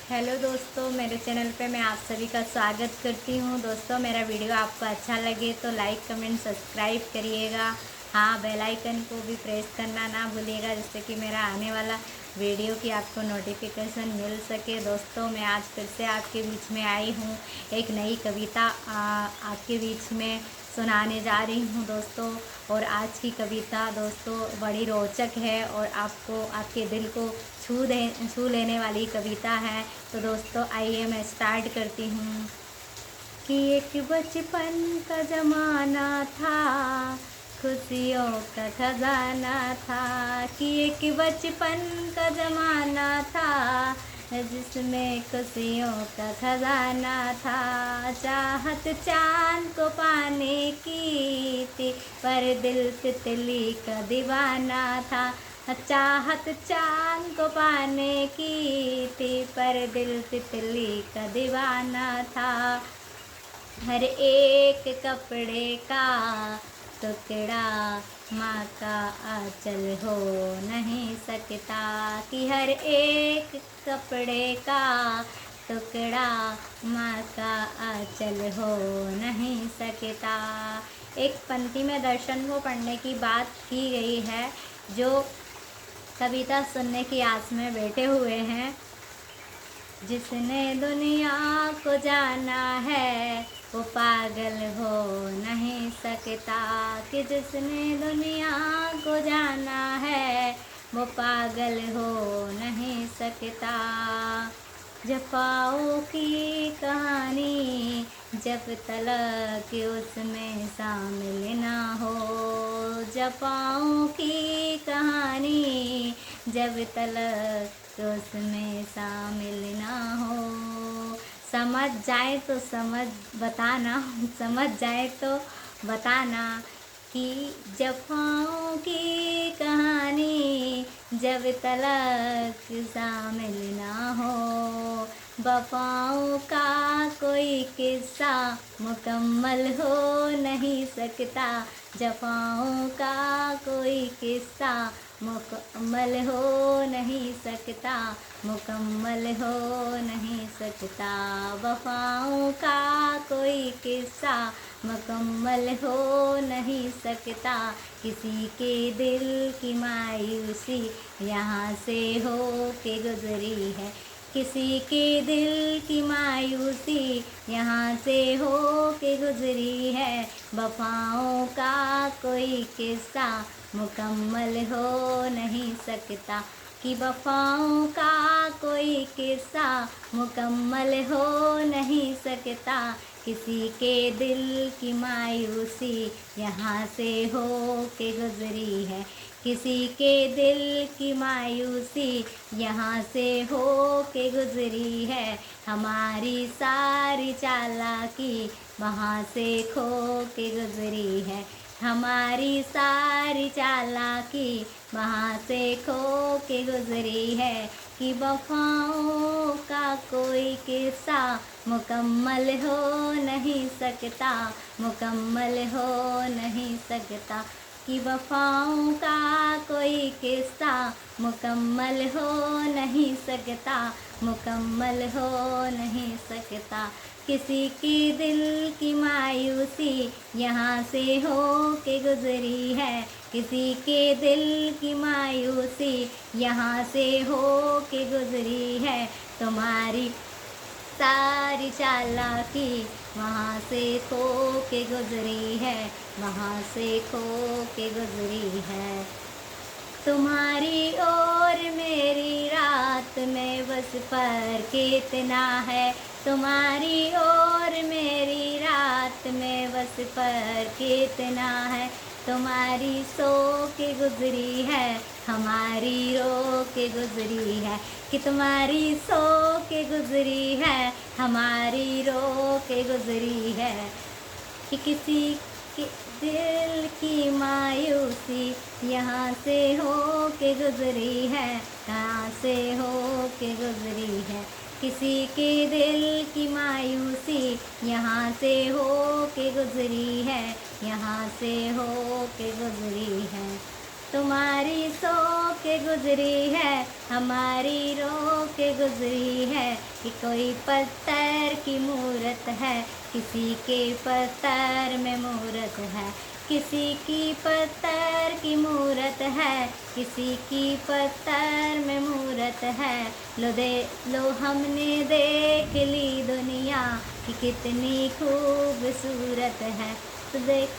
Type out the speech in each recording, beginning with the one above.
Hello दोस्तों, मेरे channel पे मैं आप सभी का स्वागत करती हूँ। दोस्तों, मेरा वीडियो आपको अच्छा लगे तो लाइक कमेंट सब्सक्राइब करिएगा। हाँ, बेल आइकन को भी प्रेस करना ना भूलिएगा, जिससे कि मेरा आने वाला वीडियो की आपको नोटिफिकेशन मिल सके। दोस्तों, मैं आज फिर से आपके बीच में आई हूँ। एक नई कविता आपके बीच में सुनाने जा रही हूँ दोस्तों। और आज की कविता दोस्तों बड़ी रोचक है और आपको आपके दिल को छू लेने वाली कविता है। तो दोस्तों आइए मैं स्टार्ट करती हूँ कि एक बचपन का ज़माना था, खुशियों का खजाना था। कि एक बचपन का ज़माना था, जिसमें खुशियों का खजाना था। चाहत चाँद को पाने की थी, पर दिल तितली का दीवाना था। चाहत चाँद को पाने की थी, पर दिल तितली का दीवाना था। हर एक कपड़े का टुकड़ा माँ का आंचल हो नहीं सकता। कि हर एक कपड़े का टुकड़ा माँ का आंचल हो नहीं सकता। एक पंक्ति में दर्शन को पढ़ने की बात की गई है। जो कविता सुनने की आस में बैठे हुए हैं, जिसने दुनिया को जाना है वो पागल हो नहीं सकता। कि जिसने दुनिया को जाना है वो पागल हो नहीं सकता। जफाओं की कहानी जब तलक उसमें शामिल ना हो। जफाओं की कहानी जब तलक उसमें शामिल ना हो। समझ जाए तो बताना, समझ जाए तो बताना कि जफाओं की कहानी जब तलक शामिल ना हो। वफाओं का कोई किस्सा मुकम्मल हो नहीं सकता। जफाओं का कोई किस्सा मुकम्मल हो नहीं सकता, मुकम्मल हो नहीं सकता। वफाओं का कोई किस्सा मुकम्मल हो नहीं सकता। किसी के दिल की मायूसी यहाँ से हो के गुजरी है। किसी के दिल की मायूसी यहाँ से हो के गुजरी है। वफाओं का कोई किस्सा मुकम्मल हो नहीं सकता। कि वफाओं का कोई किस्सा मुकम्मल हो नहीं सकता। किसी के दिल की मायूसी यहाँ से हो के गुजरी है। किसी के दिल की मायूसी यहाँ से हो के गुजरी है। हमारी सारी चालाकी वहाँ से खो के गुजरी है। हमारी सारी चालाकी वहाँ से खो के गुजरी है। कि वफाओं का कोई किस्सा मुकम्मल हो नहीं सकता, मुकम्मल हो नहीं सकता। कि वफाओं का कोई किस्सा मुकम्मल हो नहीं सकता, मुकम्मल हो नहीं सकता। किसी की दिल की मायूसी यहाँ से हो के गुजरी है। किसी के दिल की मायूसी यहाँ से हो के गुजरी है। तुम्हारी सारी चालाकी वहाँ से खो के गुजरी है, वहाँ से खो के गुजरी है। तुम्हारी और मेरी रात में बस फर्क इतना है। तुम्हारी और मेरी रात में बस फर्क इतना है। तुम्हारी सो के गुजरी है, हमारी रो के गुजरी है। कि तुम्हारी सो के गुजरी है, हमारी रो के गुजरी है। कि किसी के दिल की मायूसी यहाँ से हो के गुजरी है, यहाँ से हो के गुजरी है। किसी के दिल की मायूसी यहाँ से हो के गुजरी है, यहाँ से हो के गुजरी है। तुम्हारी सो के गुजरी है, हमारी रो के गुजरी है। कि कोई पत्थर की मूरत है, किसी के पत्थर में मूरत है। किसी की पत्थर की मूरत है, किसी की पत्थर में मूरत है। लो हमने देख ली दुनिया कि कितनी खूबसूरत है। तो देख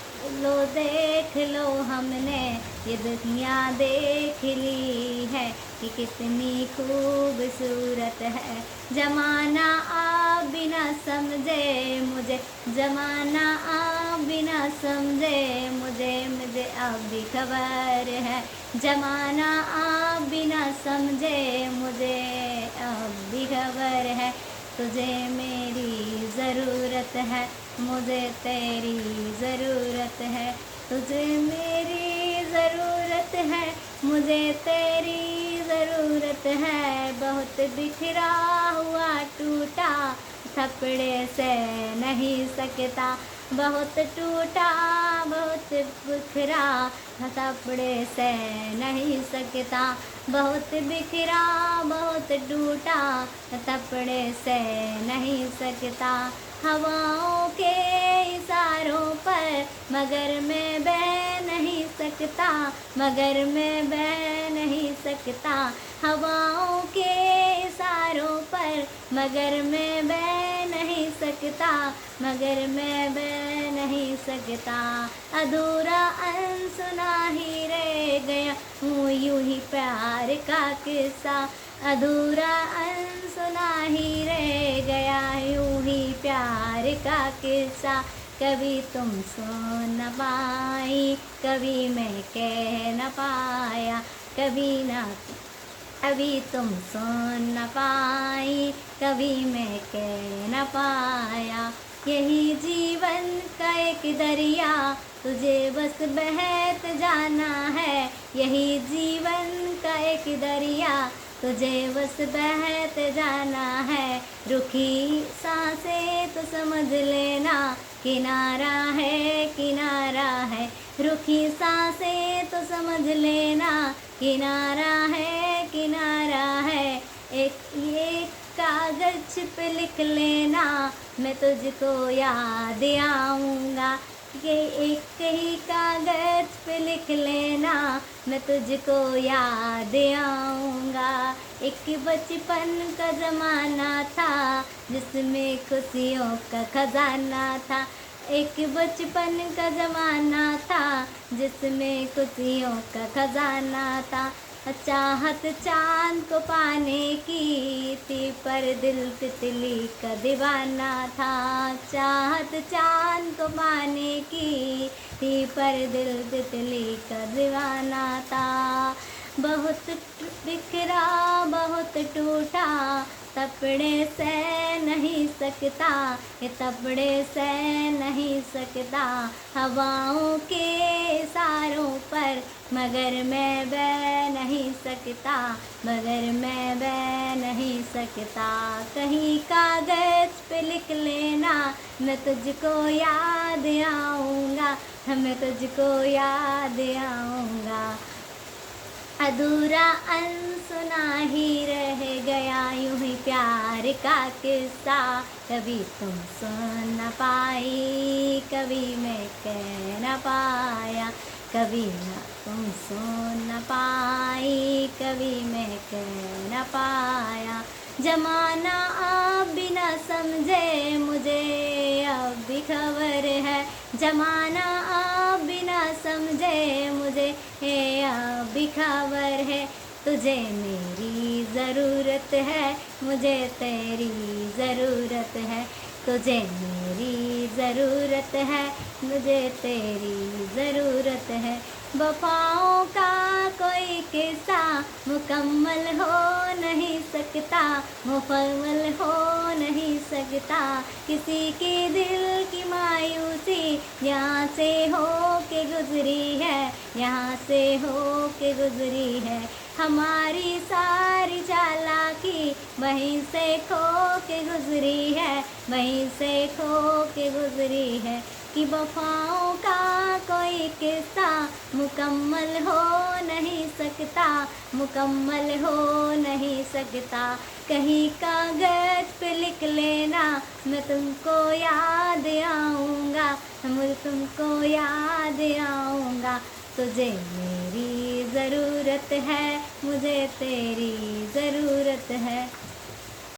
लो हमने ये दुनिया देख ली है कि कितनी खूबसूरत है। जमाना आप बिना समझे मुझे, जमाना आप बिना समझे मुझे अब भी खबर है। जमाना आप बिना समझे मुझे अब भी खबर है। तुझे मेरी ज़रूरत है, मुझे तेरी ज़रूरत है। तुझे मेरी ज़रूरत है, मुझे तेरी ज़रूरत है। बहुत बिखरा हुआ टूटा थपड़े से नहीं सकता, बहुत टूटा बहुत बिखरा थपड़े से नहीं सकता। बहुत बिखरा बहुत टूटा थपड़े से नहीं सकता। हवाओं के इशारों पर मगर मैं बह नहीं सकता, मगर मैं बह नहीं सकता। हवाओं के इशारों पर मगर मैं बह नहीं सकता, मगर मैं बह नहीं सकता। अधूरा अनसुना ही रह गया हूँ यूं ही प्यार का किस्सा। अधूरा अनसुना ही रह गया यूं ही प्यार का किस्सा। कभी तुम सुन न पाई, कभी मैं कह न पाया, कभी तुम सुन न पाई, कभी मैं कह न पाया। यही जीवन का एक दरिया, तुझे बस बहत जाना है। यही जीवन का एक दरिया, तुझे बस बहत जाना है। रुकी सांसें तो समझ लेना, किनारा है किनारा है। रुकी सांसें तो समझ लेना, किनारा है किनारा है। एक कागज पे लिख लेना, मैं तुझको याद आऊँगा। ये एक ही कागज पे लिख लेना, मैं तुझको याद आऊँगा। एक बचपन का ज़माना था जिसमें खुशियों का खजाना था। एक बचपन का ज़माना था जिसमें खुशियों का खजाना था। चाहत चाँद को पाने की थी पर दिल तितली का दीवाना था। चाहत चाँद को पाने की थी पर दिल तितली का दीवाना था। बहुत बिखरा बहुत टूटा थपड़े से नहीं सकता, ये थपड़े से नहीं सकता। हवाओं के इशारों पर मगर मैं बह नहीं सकता, मगर मैं बह नहीं सकता। कहीं कागज पे लिख लेना, मैं तुझको याद आऊँगा, मैं तुझको याद आऊँगा। अधूरा अनसुना ही रह गया यूं ही प्यार का किस्सा। कभी तुम सुन न पाई, कभी मैं कह न पाया, कभी न तुम सुन न पाई, कभी मैं कह न पाया। जमाना आप बिना समझे मुझे अब भी खबर है। जमाना आप बिना समझे मुझे अब भी खबर है। तुझे मेरी ज़रूरत है, मुझे तेरी ज़रूरत है। तुझे मेरी ज़रूरत है, मुझे तेरी ज़रूरत है। वफ़ाओं का कोई किस्सा मुकम्मल हो नहीं सकता, मुकम्मल हो नहीं सकता। किसी के दिल की मायूसी यहाँ से हो के गुजरी है, यहाँ से हो के गुजरी है। हमारी सारी चालाकी वहीं से खो के गुजरी है, वहीं से खो के गुजरी है। कि वफाओं का कोई किस्सा मुकम्मल हो नहीं सकता, मुकम्मल हो नहीं सकता। कहीं कागज पे लिख लेना, मैं तुमको याद आऊँगा, मुझे तुमको याद आऊँगा। तुझे मेरी ज़रूरत है, मुझे तेरी ज़रूरत है।